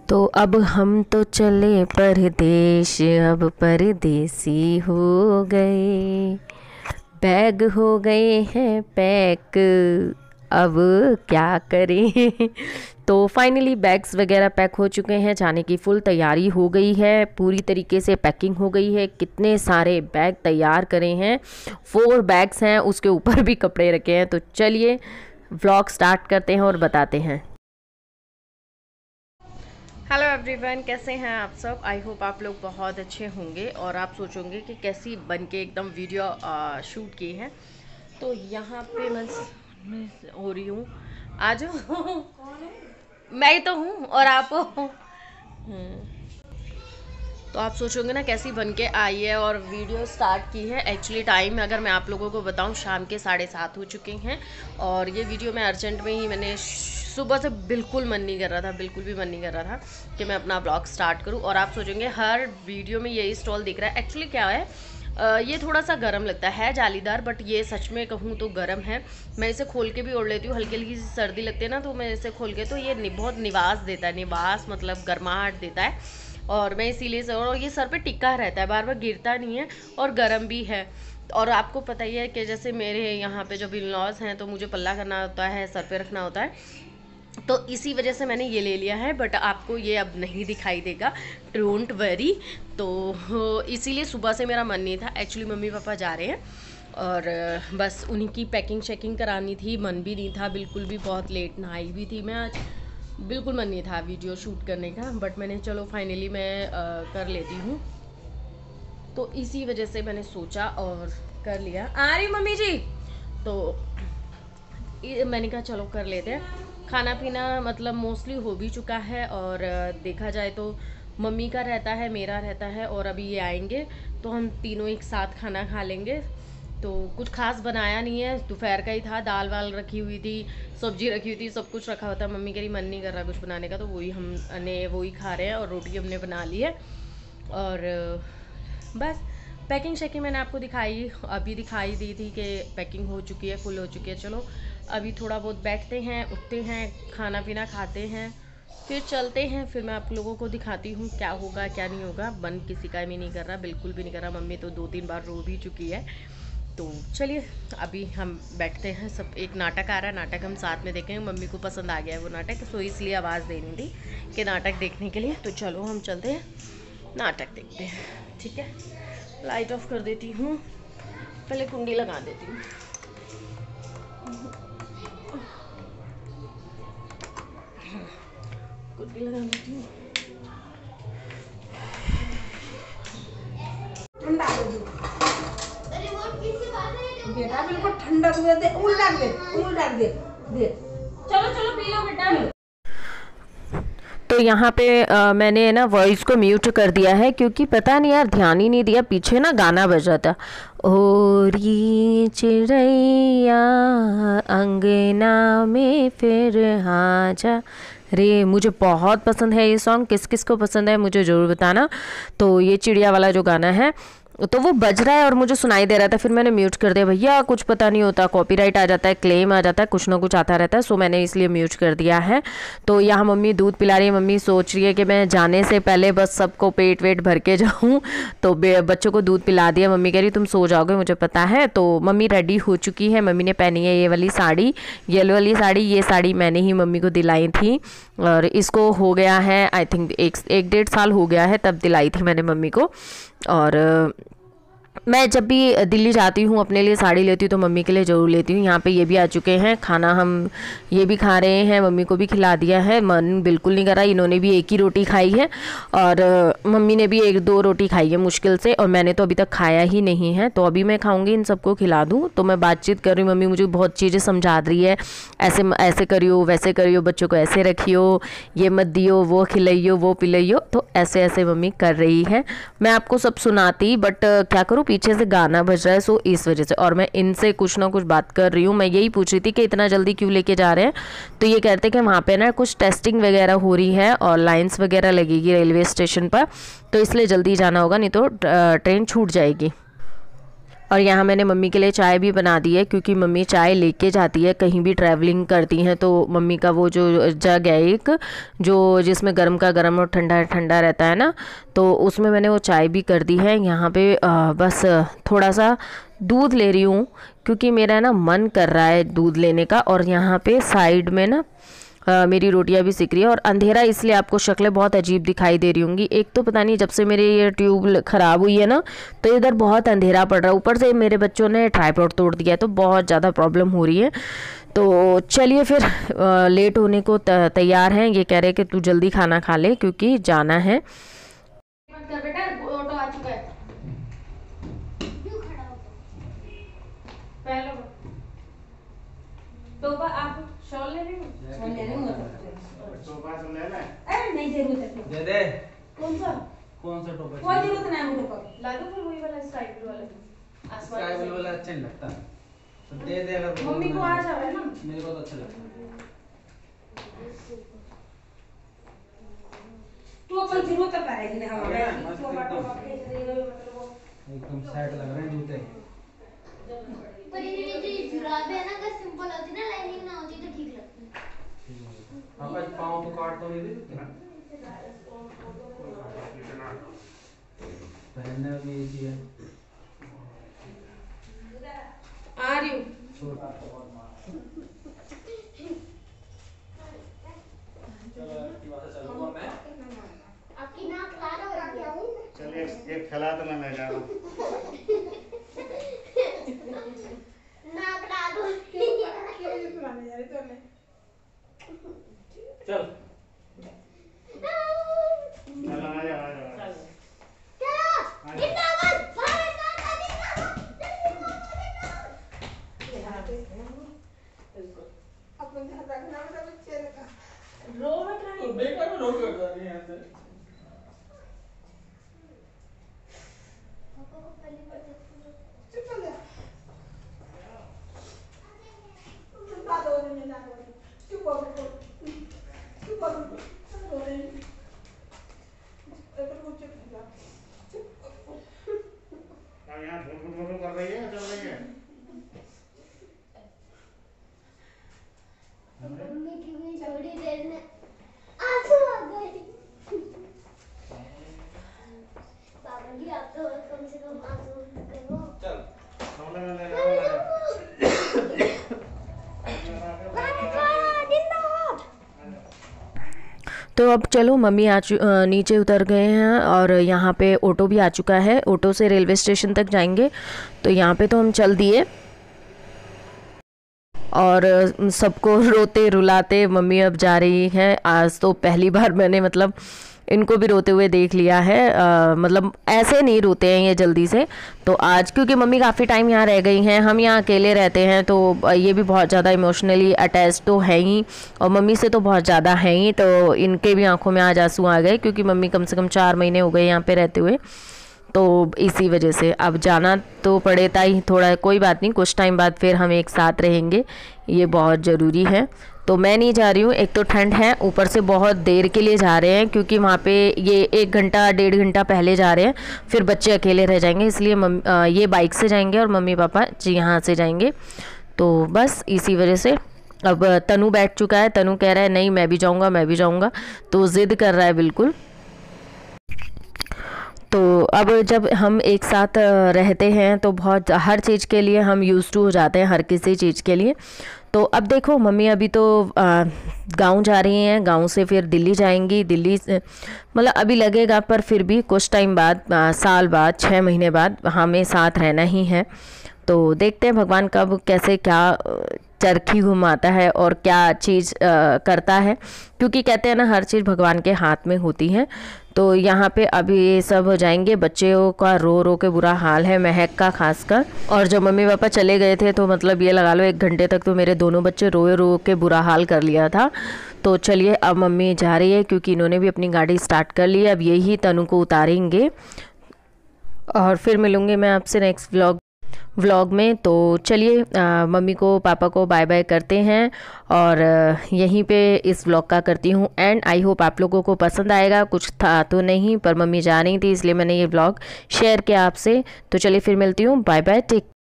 तो अब हम तो चले परदेश, अब परदेसी हो गए, बैग हो गए हैं पैक, अब क्या करें। तो फाइनली बैग्स वगैरह पैक हो चुके हैं, जाने की फुल तैयारी हो गई है, पूरी तरीके से पैकिंग हो गई है। कितने सारे बैग तैयार करे हैं, 4 बैग्स हैं, उसके ऊपर भी कपड़े रखे हैं। तो चलिए व्लॉग स्टार्ट करते हैं और बताते हैं। हेलो एवरीवन, कैसे हैं आप सब। आई होप आप लोग बहुत अच्छे होंगे और आप सोचोगे कि कैसी बन के एकदम वीडियो शूट की है। तो यहाँ पे मैं हो रही हूँ, आ जाओ। मैं ही तो हूँ और आप हो। तो आप सोचोगे ना कैसी बन के आई है और वीडियो स्टार्ट की है। एक्चुअली टाइम अगर मैं आप लोगों को बताऊं, शाम के 7:30 हो चुके हैं और ये वीडियो मैं अर्जेंट में ही, मैंने सुबह से बिल्कुल मन नहीं कर रहा था, बिल्कुल भी मन नहीं कर रहा था कि मैं अपना ब्लॉग स्टार्ट करूं। और आप सोचेंगे हर वीडियो में यही स्टॉल दिख रहा है। एक्चुअली क्या है, ये थोड़ा सा गर्म लगता है जालीदार, बट ये सच में कहूँ तो गर्म है। मैं इसे खोल के भी ओढ़ लेती हूँ, हल्की हल्की सर्दी लगती है ना, तो मैं इसे खोल के, तो ये बहुत निवास देता है, निवास मतलब गर्माहट देता है। और मैं इसीलिए से, और ये सर पे टिका रहता है, बार बार गिरता नहीं है और गर्म भी है। और आपको पता ही है कि जैसे मेरे यहाँ पे जब इन लॉज हैं तो मुझे पल्ला करना होता है, सर पे रखना होता है, तो इसी वजह से मैंने ये ले लिया है। बट आपको ये अब नहीं दिखाई देगा, डोंट वरी। तो इसीलिए सुबह से मेरा मन नहीं था। एक्चुअली मम्मी पापा जा रहे हैं और बस उन्हीं की पैकिंग शैकिंग करानी थी, मन भी नहीं था बिल्कुल भी, बहुत लेट नहाई भी थी मैं आज, बिल्कुल मन नहीं था वीडियो शूट करने का। बट मैंने चलो फाइनली मैं कर लेती हूँ, तो इसी वजह से मैंने सोचा और कर लिया। आ रही मम्मी जी, तो मैंने कहा चलो कर लेते हैं। खाना पीना मतलब मोस्टली हो भी चुका है और देखा जाए तो मम्मी का रहता है, मेरा रहता है, और अभी ये आएंगे तो हम तीनों एक साथ खाना खा लेंगे। तो कुछ खास बनाया नहीं है, दोपहर का ही था, दाल वाल रखी हुई थी, सब्जी रखी हुई थी, सब कुछ रखा हुआ था। मम्मी कह रही मन नहीं कर रहा कुछ बनाने का, तो वही हमने वही खा रहे हैं और रोटी हमने बना ली है। और बस पैकिंग शैकिंग मैंने आपको दिखाई, अभी दिखाई दी थी कि पैकिंग हो चुकी है, फुल हो चुकी है। चलो अभी थोड़ा बहुत बैठते हैं, उठते हैं, खाना पीना खाते हैं, फिर चलते हैं। फिर मैं आप लोगों को दिखाती हूँ क्या होगा क्या नहीं होगा। मन किसी का भी नहीं कर रहा, बिल्कुल भी नहीं कर रहा। मम्मी तो 2-3 बार रो भी चुकी है। तो चलिए अभी हम बैठते हैं। सब एक नाटक आ रहा है, नाटक हम साथ में देखेंगे। मम्मी को पसंद आ गया है वो नाटक, तो इसलिए आवाज़ देनी थी कि नाटक देखने के लिए। तो चलो हम चलते हैं, नाटक देखते हैं, ठीक है। लाइट ऑफ कर देती हूँ, पहले कुंडी लगा देती हूँ। कुंडी लगा देती हूँ। बेटा बिल्कुल ठंडा दूध दे, उल्टा दे, उल्टा दे, दे। चलो चलो पी लो बेटा। तो यहाँ पे मैंने ना वॉइस को म्यूट कर दिया है, क्योंकि पता नहीं यार, ध्यान ही नहीं दिया, पीछे ना गाना बज रहा था। और ये चिड़ैया अंगना में फिर आ जा रे। मुझे बहुत पसंद है ये सॉन्ग, किस किस को पसंद है मुझे ज़रूर बताना। तो ये चिड़िया वाला जो गाना है तो वो बज रहा है और मुझे सुनाई दे रहा था, फिर मैंने म्यूट कर दिया। भैया कुछ पता नहीं होता, कॉपीराइट आ जाता है, क्लेम आ जाता है, कुछ ना कुछ आता रहता है, सो मैंने इसलिए म्यूट कर दिया है। तो यहाँ मम्मी दूध पिला रही है। मम्मी सोच रही है कि मैं जाने से पहले बस सबको पेट वेट भर के जाऊँ, तो बच्चों को दूध पिला दिया। मम्मी कह रही तुम सो जाओगे, मुझे पता है। तो मम्मी रेडी हो चुकी है। मम्मी ने पहनी है ये वाली साड़ी, येलो वाली साड़ी। ये साड़ी मैंने ही मम्मी को दिलाई थी और इसको हो गया है आई थिंक 1-1.5 साल हो गया है, तब दिलाई थी मैंने मम्मी को। और मैं जब भी दिल्ली जाती हूँ अपने लिए साड़ी लेती हूँ तो मम्मी के लिए ज़रूर लेती हूँ। यहाँ पे ये भी आ चुके हैं, खाना हम ये भी खा रहे हैं, मम्मी को भी खिला दिया है। मन बिल्कुल नहीं कर रहा, इन्होंने भी एक ही रोटी खाई है और मम्मी ने भी 1-2 रोटी खाई है मुश्किल से, और मैंने तो अभी तक खाया ही नहीं है। तो अभी मैं खाऊँगी, इन सबको खिला दूँ। तो मैं बातचीत कर रही हूँ, मम्मी मुझे बहुत चीज़ें समझा रही है, ऐसे ऐसे करियो, वैसे करियो, बच्चों को ऐसे रखियो, ये मत दियो, वो खिलाइयो, वो पिलाइयो। तो ऐसे ऐसे मम्मी कर रही है। मैं आपको सब सुनाती, बट क्या करूँ, पीछे से गाना बज रहा है, सो इस वजह से। और मैं इनसे कुछ ना कुछ बात कर रही हूँ। मैं यही पूछ रही थी कि इतना जल्दी क्यों लेके जा रहे हैं। तो ये कहते हैं कि वहाँ पे ना कुछ टेस्टिंग वगैरह हो रही है और लाइंस वगैरह लगेगी रेलवे स्टेशन पर, तो इसलिए जल्दी जाना होगा, नहीं तो ट्रेन छूट जाएगी। और यहाँ मैंने मम्मी के लिए चाय भी बना दी है, क्योंकि मम्मी चाय लेके जाती है कहीं भी ट्रैवलिंग करती हैं, तो मम्मी का वो जो जग है एक, जो जिसमें गर्म का गर्म और ठंडा ठंडा रहता है ना, तो उसमें मैंने वो चाय भी कर दी है। यहाँ पे बस थोड़ा सा दूध ले रही हूँ, क्योंकि मेरा ना मन कर रहा है दूध लेने का। और यहाँ पे साइड में ना मेरी रोटियां भी सिक रही है, और अंधेरा इसलिए आपको शक्लें बहुत अजीब दिखाई दे रही होंगी। एक तो पता नहीं जब से मेरी ये ट्यूब ख़राब हुई है ना, तो इधर बहुत अंधेरा पड़ रहा है, ऊपर से मेरे बच्चों ने ट्राइपॉड तोड़ दिया है, तो बहुत ज़्यादा प्रॉब्लम हो रही है। तो चलिए फिर लेट होने को तैयार हैं, ये कह रहे हैं कि तू जल्दी खाना खा ले क्योंकि जाना है। बेटा ऑटो आ चुका है। पहले तो आप शॉल ले लेंगे? शॉल ले लेंगे टोपा सब ले ले। अरे नहीं जरूरत है। दे दे। कौन सा टोपा? कोई जरूरत नहीं है टोपा। ला दो फिर वही वाला स्काई ब्लू वाला। स्काई ब्लू वाला अच्छा नहीं लगता, तो दे दे। अगर मम्मी को आ जावे ना, मेरे को तो अच्छा लगता है। टोपा जरूरत पड़ेगी ना हमारे। टोपा मतलब एकदम सेट लग रहे हैं जूते। पर ये जो जुराबे है ना, अगर सिंपल होती ना, लाइनिंग ना होती तो ठीक लगती। अब आज पाँव को काट तो नहीं देते ना, पहनने में भी इजी है। आ रही हूँ। आपकी नाक लाल हो रही है। चलिए एक खिला तो मैं जा रहा हूँ। नाक लाल हो चल चलो आ जा यहाँ धूप कर रही है, चल रही है। मम्मी की भी थोड़ी देर में आंसू आ गए। पापा जी आप तो कम से कम आंसू करो। चल तो अब चलो मम्मी नीचे उतर गए हैं, और यहाँ पे ऑटो भी आ चुका है। ऑटो से रेलवे स्टेशन तक जाएंगे, तो यहाँ पे तो हम चल दिए। और सबको रोते रुलाते मम्मी अब जा रही हैं। आज तो पहली बार मैंने मतलब इनको भी रोते हुए देख लिया है। मतलब ऐसे नहीं रोते हैं ये जल्दी से। तो आज क्योंकि मम्मी काफ़ी टाइम यहाँ रह गई हैं, हम यहाँ अकेले रहते हैं, तो ये भी बहुत ज़्यादा इमोशनली अटैच तो है ही, और मम्मी से तो बहुत ज़्यादा है ही। तो इनके भी आंखों में आज आंसू आ गए, क्योंकि मम्मी कम से कम 4 महीने हो गए यहाँ पे रहते हुए। तो इसी वजह से अब जाना तो पड़ेगा ही, थोड़ा कोई बात नहीं, कुछ टाइम बाद फिर हम एक साथ रहेंगे, ये बहुत ज़रूरी है। तो मैं नहीं जा रही हूँ, एक तो ठंड है, ऊपर से बहुत देर के लिए जा रहे हैं, क्योंकि वहाँ पे ये 1 घंटा 1.5 घंटा पहले जा रहे हैं, फिर बच्चे अकेले रह जाएंगे, इसलिए ये बाइक से जाएंगे और मम्मी पापा जी यहाँ से जाएंगे। तो बस इसी वजह से अब तनु बैठ चुका है। तनु कह रहा है नहीं मैं भी जाऊँगा, मैं भी जाऊँगा, तो ज़िद कर रहा है बिल्कुल। तो अब जब हम एक साथ रहते हैं तो बहुत हर चीज़ के लिए हम यूज़ टू हो जाते हैं, हर किसी चीज़ के लिए। तो अब देखो मम्मी अभी तो गांव जा रही हैं, गांव से फिर दिल्ली जाएंगी। दिल्ली मतलब अभी लगेगा, पर फिर भी कुछ टाइम बाद, साल बाद, 6 महीने बाद हमें साथ रहना ही है। तो देखते हैं भगवान कब कैसे क्या चरखी घुमाता है और क्या चीज़ करता है, क्योंकि कहते हैं ना हर चीज़ भगवान के हाथ में होती है। तो यहाँ पे अभी ये सब हो जाएंगे, बच्चों का रो रो के बुरा हाल है, महक का खासकर। और जब मम्मी पापा चले गए थे तो मतलब ये लगा लो 1 घंटे तक तो मेरे दोनों बच्चे रोए रो के बुरा हाल कर लिया था। तो चलिए अब मम्मी जा रही है, क्योंकि इन्होंने भी अपनी गाड़ी स्टार्ट कर ली है। अब यही तनु को उतारेंगे और फिर मिलूँगी मैं आपसे नेक्स्ट व्लॉग। व्लॉग में। तो चलिए मम्मी को पापा को बाय बाय करते हैं और यहीं पे इस व्लॉग का करती हूँ एंड। आई होप आप लोगों को पसंद आएगा। कुछ था तो नहीं, पर मम्मी जा रही थी इसलिए मैंने ये व्लॉग शेयर किया आपसे। तो चलिए फिर मिलती हूँ, बाय बाय, टेक।